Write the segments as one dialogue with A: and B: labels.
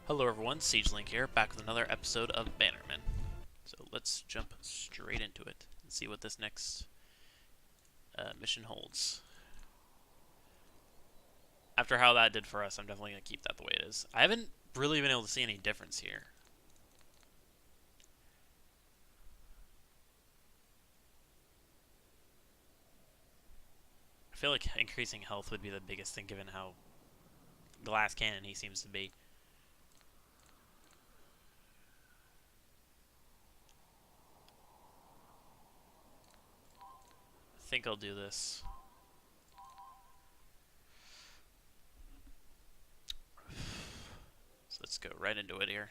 A: Hello everyone, SiegeLink here, back with another episode of Bannermen. So let's jump straight into it and see what this next mission holds. After how that did for us, I'm definitely going to keep that the way it is. I haven't really been able to see any difference here. I feel like increasing health would be the biggest thing given how glass cannon he seems to be. I think I'll do this. So let's go right into it here.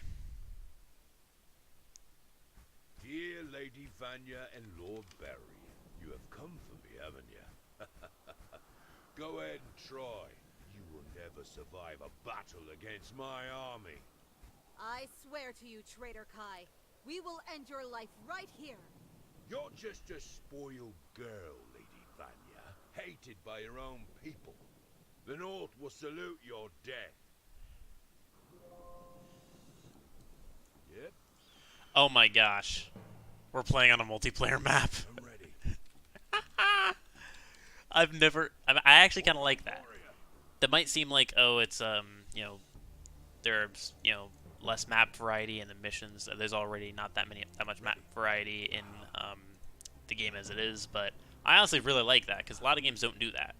B: Dear Lady Vanya and Lord Barry, you have come for me, haven't you? Go ahead and try. You will never survive a battle against my army.
C: I swear to you, Traitor Kai, we will end your life right here.
B: You're just a spoiled girl, Lady Vanya, hated by your own people. The North will salute your death. Yep.
A: Oh my gosh. We're playing on a multiplayer map.
B: I'm ready.
A: I actually kind of like that. That might seem like, oh, it's, there's, less map variety in the missions. There's already not that much map variety in, the game as it is, but I honestly really like that, because a lot of games don't do that.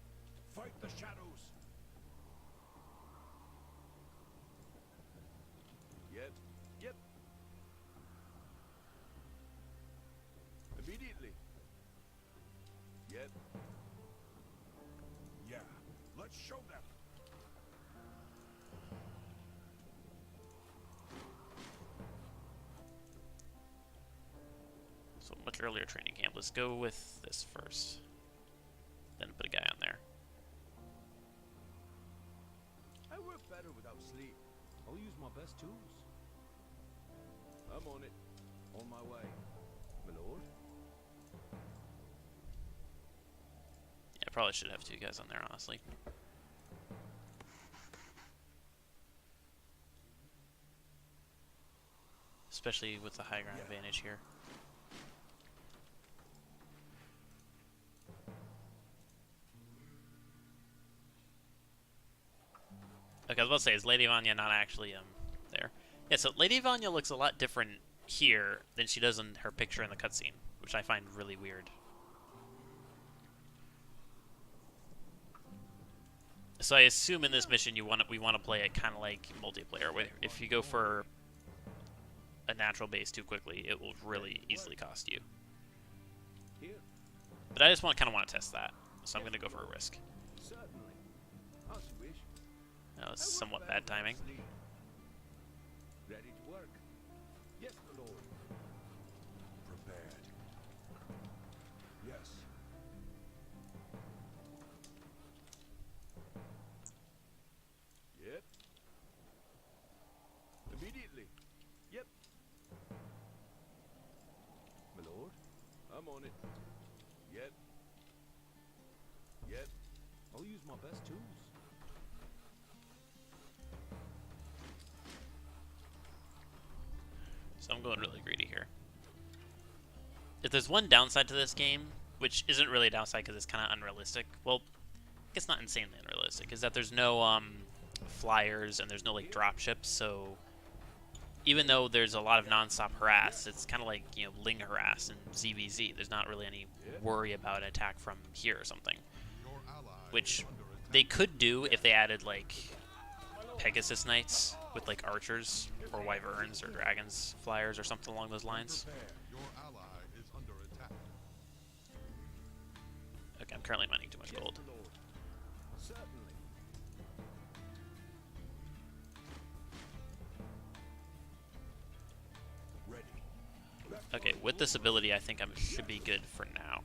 B: Fight the shadows. Yep. Yep. Immediately. Yep. Yeah. Let's show them.
A: So much earlier training camp. Let's go with this first. Then put a guy on there.
B: I work better without sleep. I'll use my best tools. I'm on it. On my way. My lord.
A: Yeah, I probably should have two guys on there, honestly. Especially with the high ground advantage here. Okay, I was about to say, is Lady Vanya not actually there? Yeah, so Lady Vanya looks a lot different here than she does in her picture in the cutscene, which I find really weird. So I assume in this mission we want to play it kind of like multiplayer, where if you go for a natural base too quickly, it will really easily cost you. But I just kind of want to test that, so I'm going to go for a risk.
B: Certainly. As you wish.
A: That was somewhat bad timing.
B: Ready to work. Yes, my lord. Prepared. Yes. Yep. Immediately. Yep. My lord. I'm on it. Yep. Yep. I'll use my best tools.
A: So I'm going really greedy here. If there's one downside to this game, which isn't really a downside because it's kind of unrealistic, well, I guess not insanely unrealistic, is that there's no flyers and there's no like drop ships. So even though there's a lot of non-stop harass, it's kind of like Ling harass and ZVZ. There's not really any worry about an attack from here or something, which they could do if they added like Pegasus Knights with like archers or wyverns or dragons flyers or something along those lines. Okay, I'm currently mining too much gold. Okay, with this ability, I think I should be good for now.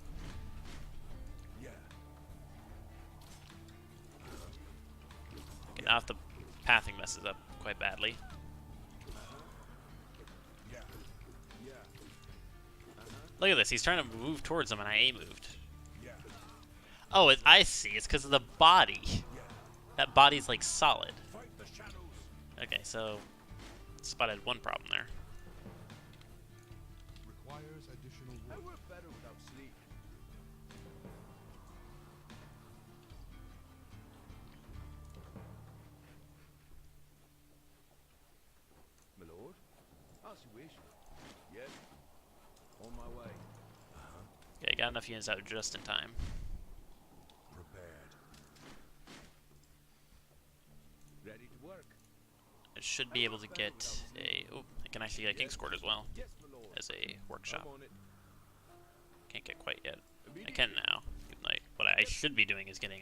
A: Okay, now if the pathing messes up quite badly. Look at this, he's trying to move towards him and I A-moved. Oh, I see, it's because of the body. That body's like solid. Okay, so Spotted one problem there.
D: Requires additional
B: I
D: wood.
B: work better without sleep. My lord? As you wish. Yes. On my way.
A: Okay, got enough units out just in time.
B: Prepared. Ready to work.
A: I should be able to get a... Oh, I can actually get King's Court as well
B: Yes, my lord.
A: as a workshop.
B: I'm on it.
A: Can't get quite yet. I
B: Immediately.
A: can now. Even though what I should be doing is getting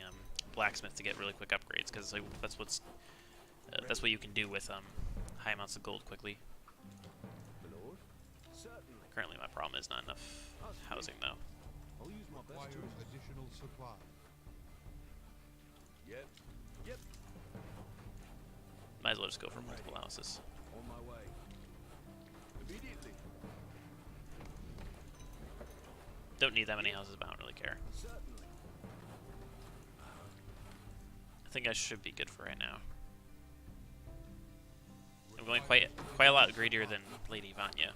A: blacksmith to get really quick upgrades, because that's what you can do with high amounts of gold quickly.
B: My lord? Certainly.
A: Currently, my problem is not enough housing though.
B: I'll use my best
D: Requires
B: tools.
D: additional supply.
B: Yep. Yep.
A: Might as well just go for multiple houses.
B: On my way. Immediately.
A: Don't need that many houses, but I don't really care.
B: Certainly.
A: I think I should be good for right now. I'm going quite a lot greedier than Lady Vanya.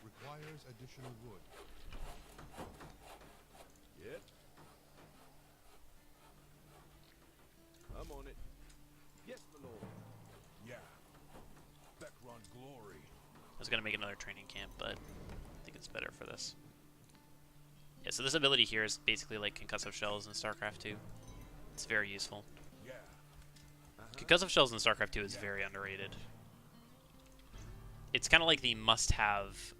D: Requires additional wood.
B: Yep. I'm on it. Yes, my lord. Yeah. Becron glory.
A: I was gonna make another training camp, but I think it's better for this. Yeah, so this ability here is basically like concussive shells in StarCraft 2. It's very useful.
B: Yeah.
A: Concussive shells in StarCraft 2 is very underrated. It's kind of like the must-have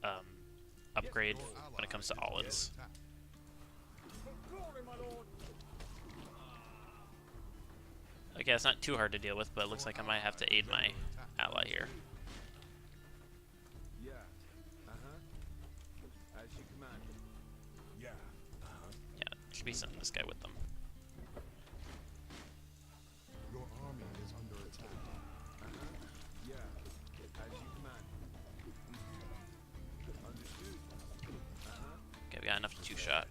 A: upgrade when it comes to olives.
D: Attack.
B: Glory, my lord.
A: Okay, it's not too hard to deal with, but it looks like I might have to aid my ally here.
B: Yeah. Uh-huh. As you command. Yeah. Uh-huh.
A: Yeah, should be sending this guy with them.
D: Your army is under attack.
B: Uh-huh. Yeah. As you command. Understood. Uh-huh.
A: Okay, we got enough to two-shot.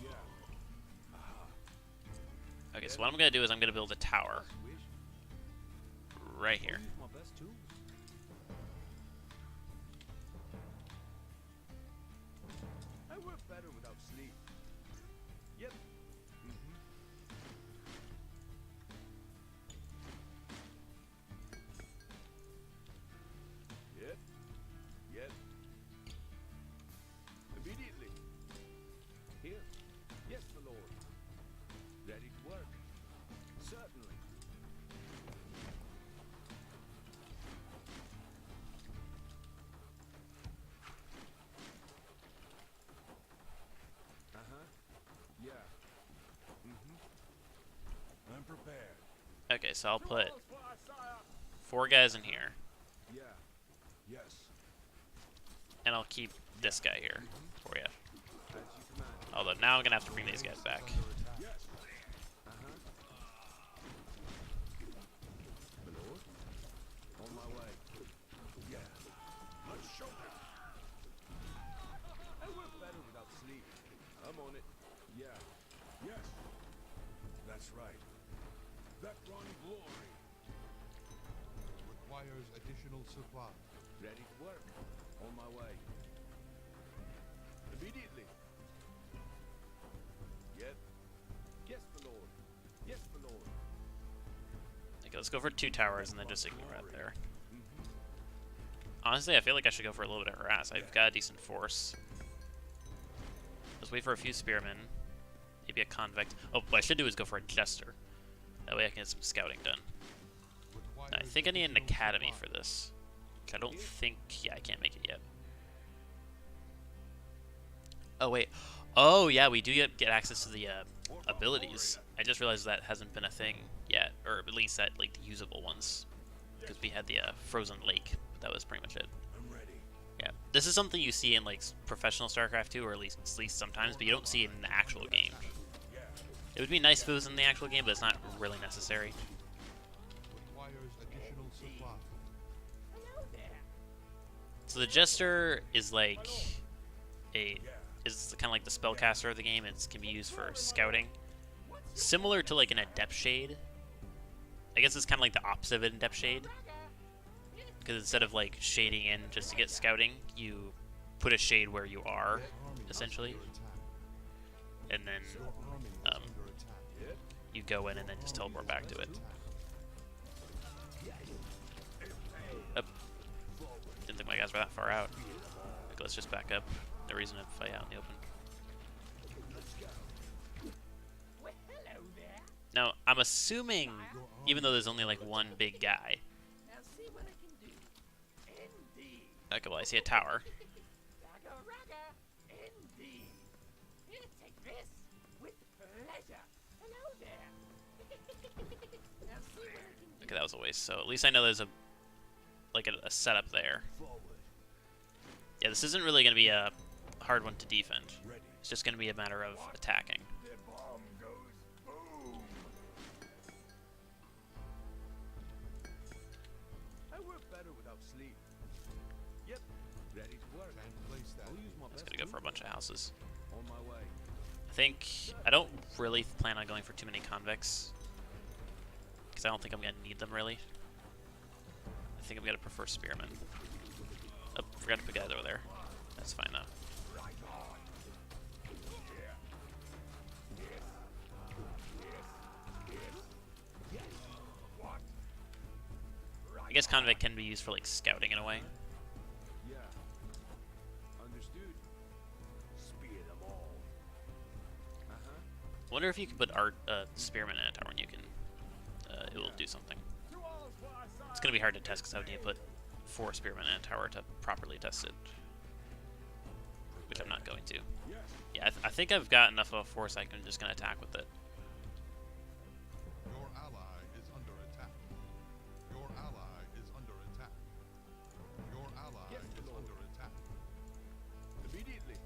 B: Yeah.
A: Okay, so what I'm gonna do is I'm gonna build a tower
B: As you wish.
A: right here.
B: I'll use my best tools. I work better without sleep. Yep. Mm-hmm. Yep. Yep. Immediately. Here. Yes, my lord. Ready to work. Certainly. Uh-huh. Yeah. Mm-hmm. I'm prepared.
A: Okay, so I'll put 4 guys in here,
B: Yeah. Yes.
A: and I'll keep this guy here for you.
B: As you command.
A: Although now I'm gonna have to bring these guys back.
B: Yes. Uh-huh. My lord. On my way. Yeah. Let's show them. I work better without sleep. I'm on it. Yeah. Yes. That's right. Becron glory.
D: Requires additional supply.
B: Ready to work. On my way. Immediately. Yep. Yes, my lord. Yes, my lord.
A: Okay, let's go for 2 towers and then just ignore that there.
B: Mm-hmm.
A: Honestly, I feel like I should go for a little bit of harass. I've got a decent force. Let's wait for a few spearmen. Maybe a convict. Oh, what I should do is go for a jester. That way I can get some scouting done.
D: Requires
A: I think I need an
D: additional
A: academy
D: supply.
A: for this. Which I don't think... Yeah, I can't make it yet. Oh, wait. Oh, yeah, we do get access to the abilities. I just realized that hasn't been a thing yet. Or at least that, like, the usable ones. Because we had the frozen lake. But that was pretty much it.
B: I'm ready.
A: Yeah. This is something you see in, like, professional StarCraft 2, or at least sometimes, but you don't see it in the actual game. It would be nice if it was in the actual game, but it's not really necessary.
D: Requires additional supply.
A: So the Jester is like is kind of like the spellcaster of the game. It can be used for scouting, similar to like an Adept Shade. I guess it's kind of like the opposite of an Adept Shade, because instead of like shading in just to get scouting, you put a shade where you are,
D: Your army is
A: essentially,
D: under attack.
A: and then
D: Your army is
A: um,
D: under attack.
A: you go in and then just teleport back to it. Up. Didn't think my guys were that far out. Like, let's just back up. No reason to fight out in the open. Now, I'm assuming, even though there's only like one big guy. Okay, well, I see a tower. Okay, that was a waste. So at least I know there's a setup there. Yeah, this isn't really going to be a hard one to defend. It's just going to be a matter of attacking.
B: I work better without sleep. Yep, ready to work.
D: Can't place that.
B: I'll use my
A: It's
B: best
A: going to go for a
B: tools.
A: bunch of houses.
B: On my way.
A: I don't really plan on going for too many convicts, because I don't think I'm going to need them really. I think I'm going to prefer spearmen. Oh, forgot to put guys over there. That's fine though. I guess convict can be used for like scouting in a way.
B: Yeah. Understood. Spear them all.
A: I wonder if you can put spearmen in a tower and you can, it will do something. It's going to be hard to test because I would need to put 4 spearmen in a tower to properly test it. Which I'm not going to. Yeah, I think I've got enough of a force I can just going to attack with it.
D: Your ally is under attack. Your ally is under attack. Your ally
B: Yes,
D: is
B: Lord.
D: under attack.
B: Immediately.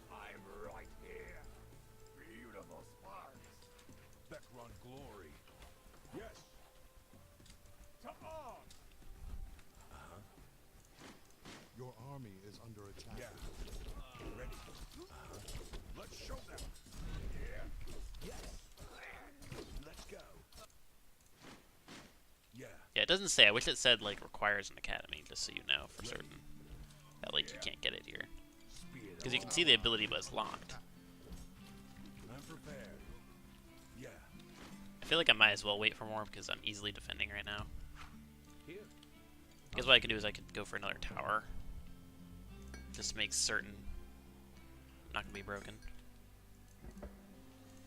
B: I'm right here. Beautiful sparks. Becron glory. Yes. To arms.
D: Your army is under attack.
B: Yeah. Ready. Let's show them. Yeah. Yes. Let's go. Yeah.
A: Yeah, it doesn't say. I wish it said, like, requires an academy, just so you know for certain. That, like, you can't get it here.
B: Spear them
A: Because you can
B: all.
A: see the ability, but it's locked.
B: I'm prepared. Yeah.
A: I feel like I might as well wait for more because I'm easily defending right now.
B: Here.
A: Because what I could do is I could go for another tower. Just to make certain I'm not going to be broken.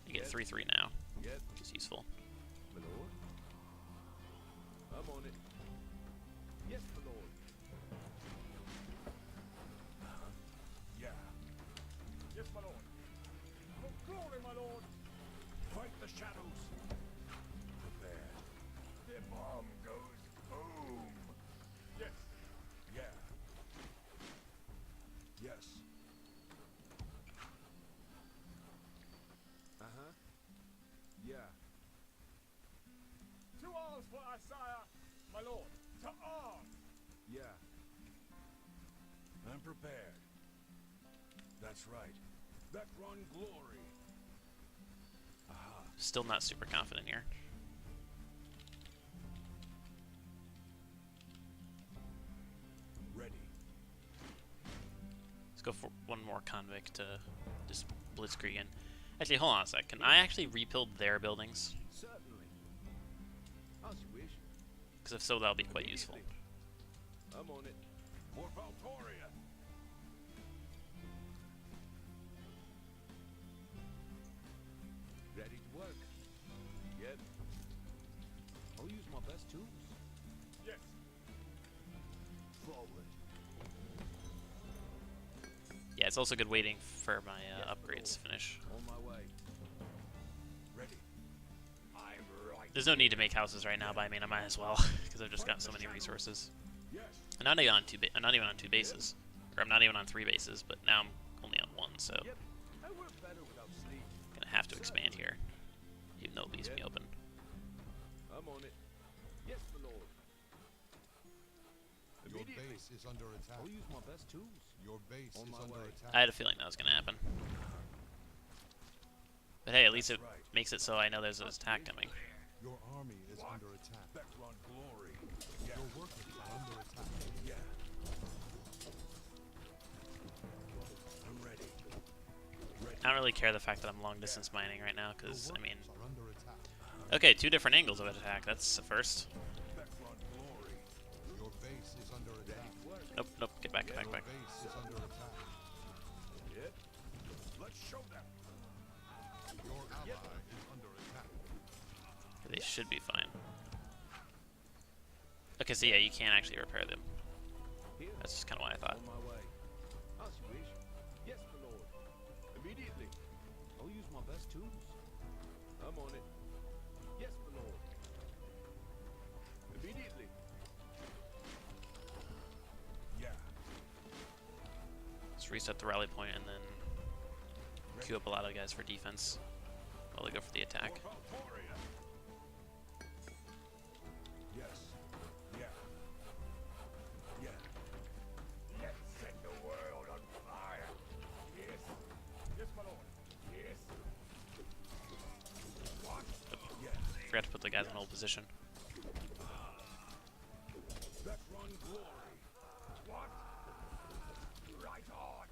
A: You get 3/3 now,
B: Yes,
A: which is useful.
B: my lord. I'm on it. Yes, my lord. Yeah. Yes, my lord. For glory, my lord. Fight the shadows. Prepare. The bomb goes boom. Yes. Yeah. Yes. Uh-huh. Yeah. To arms for our sire, my lord. To arms. Yeah. I'm prepared. That's right. That run glory. Aha.
A: Still not super confident here.
B: Ready.
A: Let's go for one more convict to just blitzkrieg in. Actually, hold on a sec. Can I actually rebuild their buildings?
B: Certainly. As you wish.
A: Because if so, that'll be quite useful.
B: I'm on it. For Valtoria. Ready to work. Yep. I'll use my best tools. Yes. Forward.
A: Yeah, it's also good waiting for my upgrades to finish.
B: On my way. Ready. I'm right.
A: There's no need to make houses right now, but I mean, I might as well because I've just got so many resources.
B: Yes.
A: I'm not even on I'm not even on 2 bases, or I'm not even on 3 bases, but now I'm only on 1, so
B: Yep. I work better without sleep.
A: I'm gonna have to expand here, even though it leaves me open.
B: I'm on it. Yes, my lord.
D: Your
B: Immediately.
D: base is under attack.
B: I'll use my best tools.
D: Your base
B: On
D: is
B: my
D: under
B: way.
D: attack.
A: I had a feeling that was gonna happen. But hey, at least it
B: That's right.
A: makes it so I know there's an attack coming.
D: Your army is under attack.
B: Background glory. Yeah.
D: Your workers are under attack.
B: Yeah. I'm ready.
A: I don't really care the fact that I'm long distance mining right now, because, I mean...
D: Are under attack.
A: Okay, 2 different angles of attack. That's a first.
B: Background glory.
D: Your base is under attack.
A: Nope, nope. Get back, get back,
D: Your
A: back.
D: base is under attack.
B: Yep. Let's show them.
D: Your ally is under attack.
A: They should be fine. Okay, so yeah, you can't actually repair them.
B: Here.
A: That's just kind of what I thought.
B: On my way. As you wish. Yes, my lord. Immediately. I'll use my best tools. I'm on it. Yes, my lord. Immediately. Yeah.
A: Let's reset the rally point and then queue up a lot of guys for defense while they go for the attack.
B: Yes. Yeah. Yeah. Let's set the world on fire. Yes. Yes, my lord. Yes. What? Yeah.
A: Forgot to put the guys in hold position.
B: That run glory. What? Right on.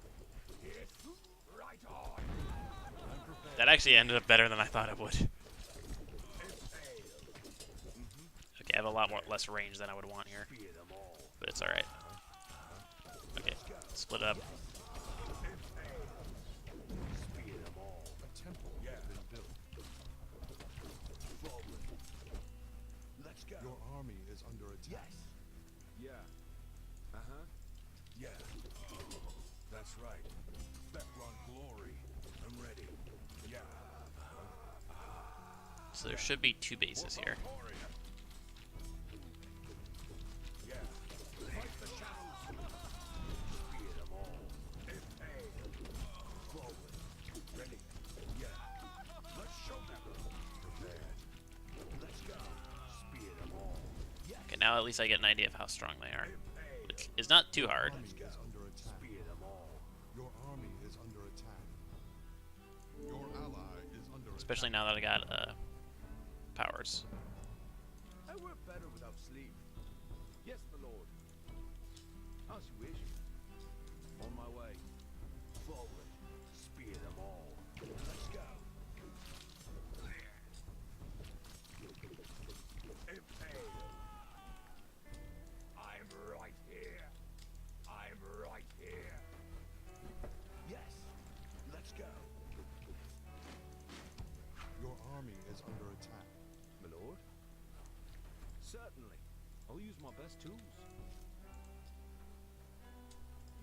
B: Yes. Right on.
A: That actually ended up better than I thought it would. Okay, I have a lot less range than I would want here,
B: Fear them all.
A: but it's alright. Okay, split it up.
B: Spear them all.
D: A temple has been built.
B: Forward. Let's go.
D: Your army is under attack.
B: Yes. Yeah. Uh-huh. Yeah. That's right. Background glory. I'm ready. Yeah.
A: So there should be 2 bases here.
B: Warrior. Yeah. Fight the shadows. Spear them all. Impale. Forward. Ready. Yeah. Let's show them. Prepared. Let's go. Spear them all. Yes.
A: Okay, now at least I get an idea of how strong they are,
B: Impale.
A: which is not too hard.
D: Army is under attack.
B: Spear them all.
D: Your army is under attack. Your ally is under
A: Especially
D: attack.
A: now that I got powers.
B: I work better without sleep. Yes, my lord. As you wish. On my way. Forward. Spear them all. Let's go. Impale. I'm right here. I'm right here. Yes. Let's go.
D: Your army is under attack.
B: My lord? Certainly. I'll use my best tools.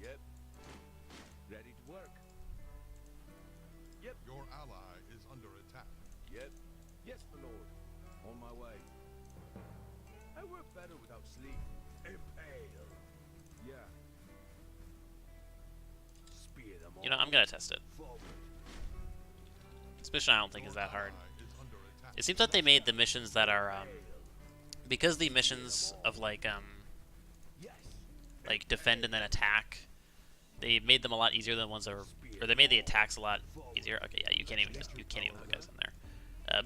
B: Yep. Ready to work. Yep.
D: Your ally is under attack.
B: Yep. Yes, my lord. On my way. I work better without sleep. Impale. Yeah. Spear them all.
A: You know, I'm gonna test it.
B: Forward.
A: This mission I don't think is that hard.
D: Ally is under attack.
A: It seems that they made the missions that are, because the missions of like
B: Yes.
A: defend and then attack, they made them a lot easier than the ones that were, or they made the attacks a lot easier. Okay, yeah, you can't even put guys in there.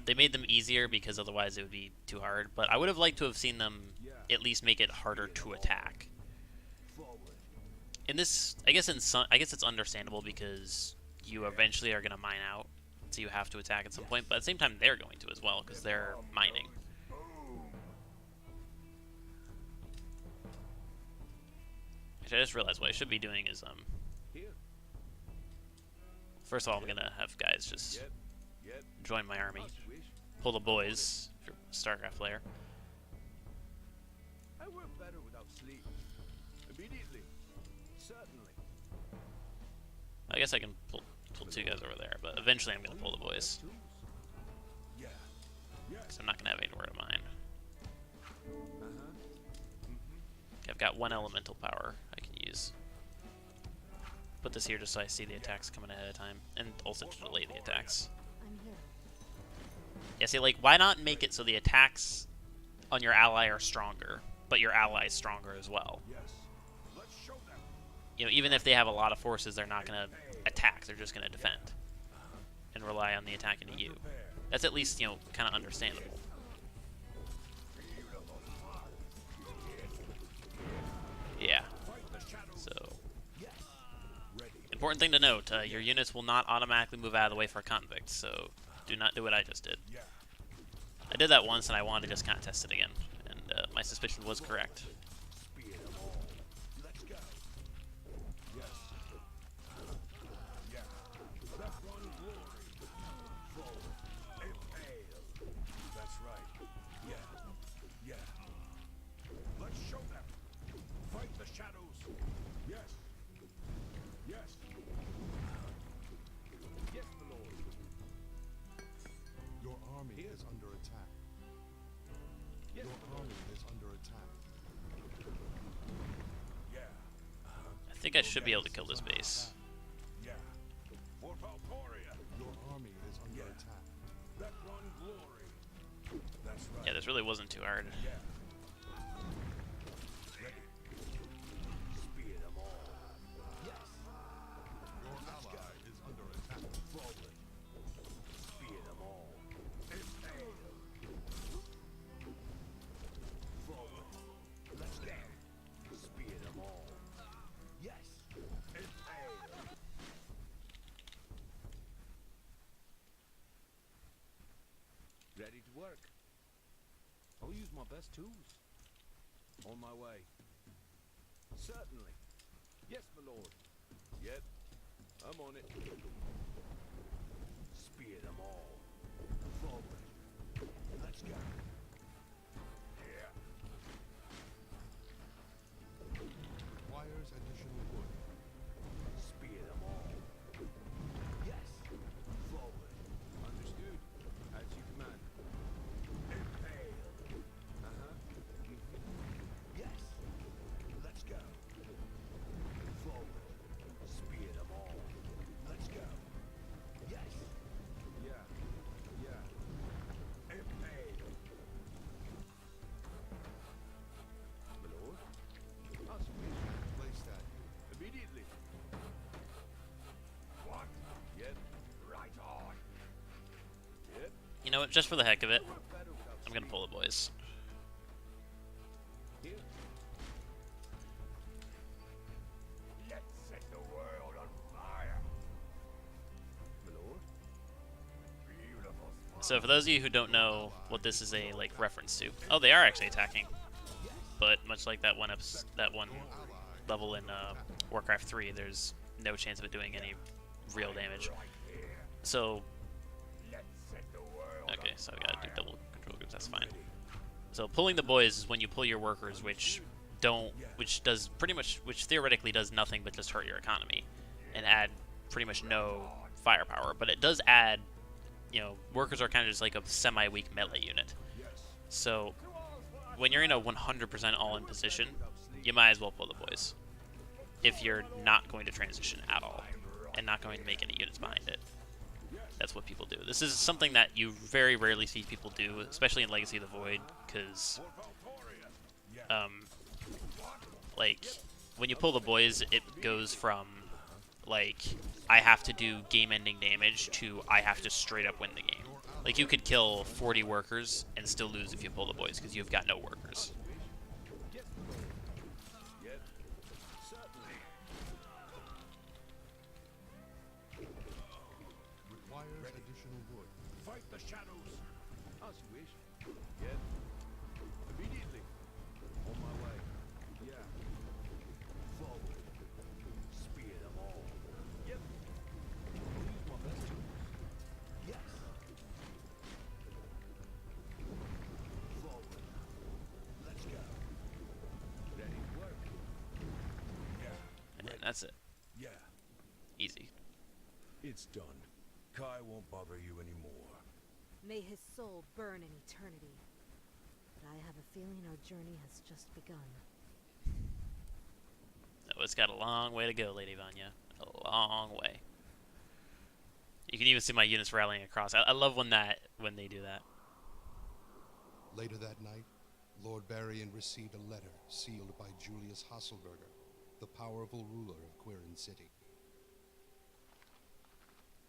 A: They made them easier because otherwise it would be too hard. But I would have liked to have seen them at least make it harder to attack.
B: Forward.
A: In this, I guess it's understandable because you eventually are gonna mine out, so you have to attack at some point. But at the same time, they're going to as well because they're mining. Actually, I just realized what I should be doing is
B: Here.
A: first of all, I'm gonna have guys just
B: Yep. Yep.
A: join my army,
B: As you wish.
A: pull the boys if you're a StarCraft player.
B: I work better without sleep. Immediately. Certainly.
A: I guess I can pull 2 guys over there, but eventually I'm gonna pull the boys
B: Tools. Yeah. Yes.
A: because I'm not gonna have anywhere to mine.
B: Uh-huh.
A: Okay, I've got 1 elemental power I can use. Put this here just so I see the attacks coming ahead of time, and also to delay the attacks.
C: I'm here.
A: Yeah, see, like, why not make it so the attacks on your ally are stronger, but your ally is stronger as well?
B: Yes. Let's show them.
A: You know, even if they have a lot of forces, they're not gonna attack, they're just gonna defend. And rely on the attack into you.
B: Prepare.
A: That's at least, you know, kind of understandable. important thing to note, your units will not automatically move out of the way for a convict, so do not do what I just did. I did that once, and I wanted to just kind of test it again, and my suspicion was correct.
B: Spear them all. Let's go. Yes. Yeah. Left run glory. Forward. Impale. That's right. Yeah. Yeah. Let's show them. Fight the shadows. Yes. Yes. Yes, my lord.
D: Your army is under attack.
B: Yes,
D: Your
B: my lord.
D: army is under attack.
B: Yeah.
A: I think I should be able to kill this base.
B: Yeah. For Valporia.
D: Your army is under
B: Yeah.
D: attack.
B: Left run glory. That's right.
A: Yeah, this really wasn't too hard.
B: Yeah. Ready. Spear them all. Yes.
D: Your ally is under attack.
B: Forward. Spear them all. Impale. Forward. Let's go. Spear them all. Yes. Impale. Ready to work. I'll use my best tools. On my way. Certainly. Yes, my lord. Yep. I'm on it. Spear them all. Forward. Let's go. Yeah.
D: Requires additional wood.
B: Spear them all. Yes. Forward. Understood. As you command. Impale. Uh-huh. Yes. Let's go. Forward. Spear them all. Let's go. Yes. Yeah. Yeah. Impale. My lord? As you wish.
D: Place that
B: Immediately. What? Yep. Right on. Yep.
A: You know what, just for the heck of it,
B: Battle cup
A: I'm gonna pull the boys.
B: here. Let's set the world on fire. My lord? Beautiful spot.
A: So for those of you who don't know what this is a like reference to, oh, they are actually attacking, but much like that one level in Warcraft 3, there's no chance of it doing any real damage.
B: Right here.
A: So
B: Let's set the world
A: okay,
B: on
A: so I gotta do
B: fire.
A: double control groups. That's fine. So pulling the boys is when you pull your workers, which theoretically does nothing but just hurt your economy, and add pretty much no firepower. But it does add, you know, workers are kind of just like a semi-weak melee unit.
B: Yes.
A: So when you're in a 100% all-in position, you might as well pull the boys. If you're not going to transition at all, and not going to make any units behind it. That's what people do. This is something that you very rarely see people do, especially in Legacy of the Void, because, like, when you pull the boys, it goes from, like, I have to do game-ending damage to I have to straight up win the game. Like, you could kill 40 workers and still lose if you pull the boys, because you've got no workers.
B: Yep. Certainly.
D: requires additional wood.
B: Fight the shadows. As you wish. Yep. Immediately. On my way. Yeah. Forward. Spear them all. Yep. I'll use my best tools. Yes. Forward. Let's go. Ready to work. Yeah.
A: And that's it.
B: Yeah.
A: Easy.
B: It's done. Kai won't bother you anymore.
C: May his soul burn in eternity. But I have a feeling our journey has just begun.
A: Oh, it's got a long way to go, Lady Vanya. A long way. You can even see my units rallying across. I love when they do that.
D: Later that night, Lord Barrion received a letter sealed by Julius Hasselberger, the powerful ruler of Quirin City.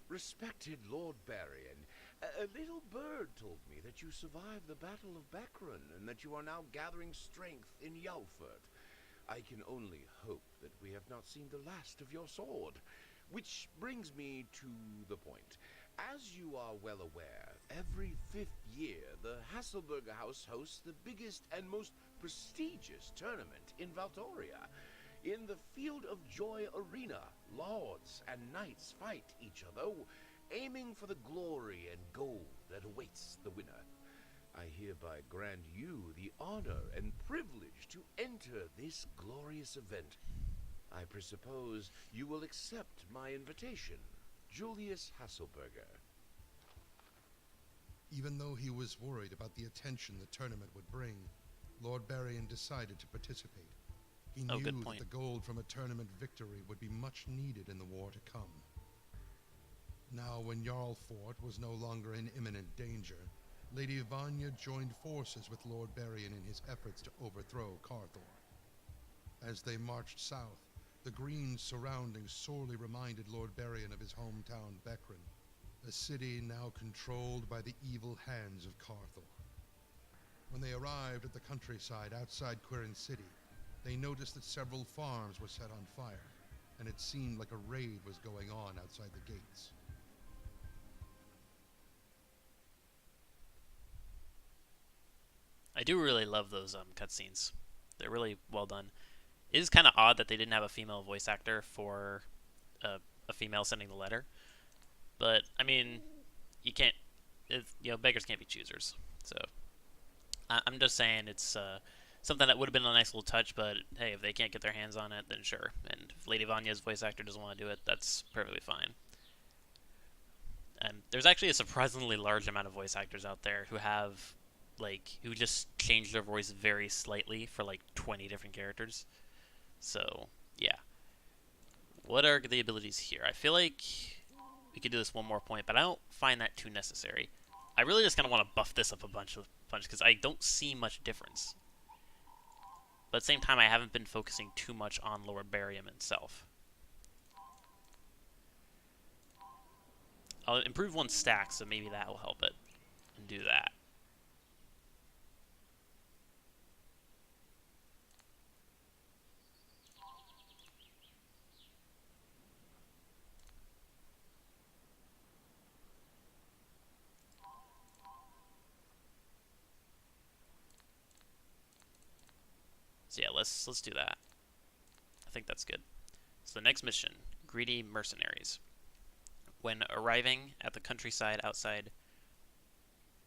B: Respected Lord Barrion, a little bird told me that you survived the Battle of Bakran and that you are now gathering strength in Yalfurt. I can only hope that we have not seen the last of your sword. Which brings me to the point. As you are well aware, every 5th year the Hasselberger House hosts the biggest and most prestigious tournament in Valtoria. In the Field of Joy Arena, lords and knights fight each other, aiming for the glory and gold that awaits the winner. I hereby grant you the honor and privilege to enter this glorious event. I presuppose you will accept my invitation, Julius Hasselberger.
D: Even though he was worried about the attention the tournament would bring, Lord Barrion decided to participate. He knew that the gold from a tournament victory would be much needed in the war to come. Now, when Jarl Fort was no longer in imminent danger, Lady Vanya joined forces with Lord Barrion in his efforts to overthrow Carthor. As they marched south, the green surroundings sorely reminded Lord Barrion of his hometown Becrin, a city now controlled by the evil hands of Carthor. When they arrived at the countryside outside Quirin City, they noticed that several farms were set on fire, and it seemed like a raid was going on outside the gates.
A: I do really love those cutscenes. They're really well done. It is kind of odd that they didn't have a female voice actor for a female sending the letter. But, I mean, you can't, beggars can't be choosers. So, I'm just saying it's something that would have been a nice little touch, but hey, if they can't get their hands on it, then sure. And if Lady Vanya's voice actor doesn't want to do it, that's perfectly fine. And there's actually a surprisingly large amount of voice actors out there who have, who just change their voice very slightly for, 20 different characters. So, yeah. What are the abilities here? I feel like we could do this one more point, but I don't find that too necessary. I really just kind of want to buff this up a bunch because I don't see much difference. But at the same time, I haven't been focusing too much on Lord Barrion himself. I'll improve one stack, so maybe that will help it. And do that. So yeah, let's do that. I think that's good. So the next mission, Greedy Mercenaries. When arriving at the countryside outside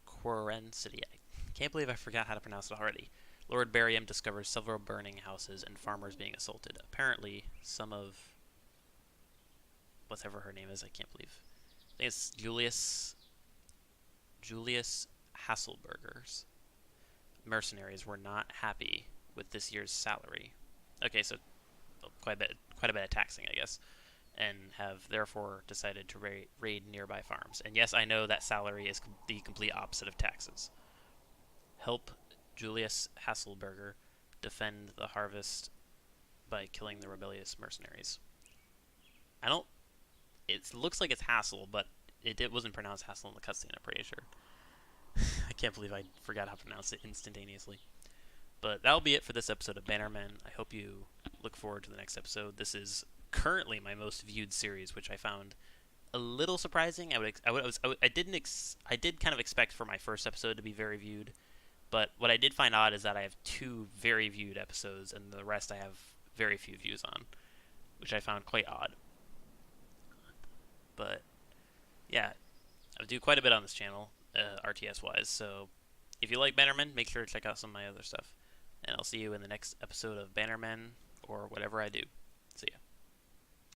A: Quirin City, I can't believe I forgot how to pronounce it already. Lord Barrion discovers several burning houses and farmers being assaulted. Apparently, some of whatever her name is, I can't believe. I think it's Julius Hasselberger's mercenaries were not happy with this year's salary. Okay, so quite a bit of taxing, I guess, and have therefore decided to raid nearby farms. And yes, I know that salary is the complete opposite of taxes. Help Julius Hasselberger defend the harvest by killing the rebellious mercenaries. It looks like it's Hassel, but it wasn't pronounced Hassel in the cutscene, I'm pretty sure. I can't believe I forgot how to pronounce it instantaneously. But that'll be it for this episode of Bannermen. I hope you look forward to the next episode. This is currently my most viewed series, which I found a little surprising. I did kind of expect for my first episode to be very viewed, but what I did find odd is that I have 2 very viewed episodes, and the rest I have very few views on, which I found quite odd. But yeah, I do quite a bit on this channel, RTS-wise. So if you like Bannermen, make sure to check out some of my other stuff. And I'll see you in the next episode of Bannermen, or whatever I do. See ya.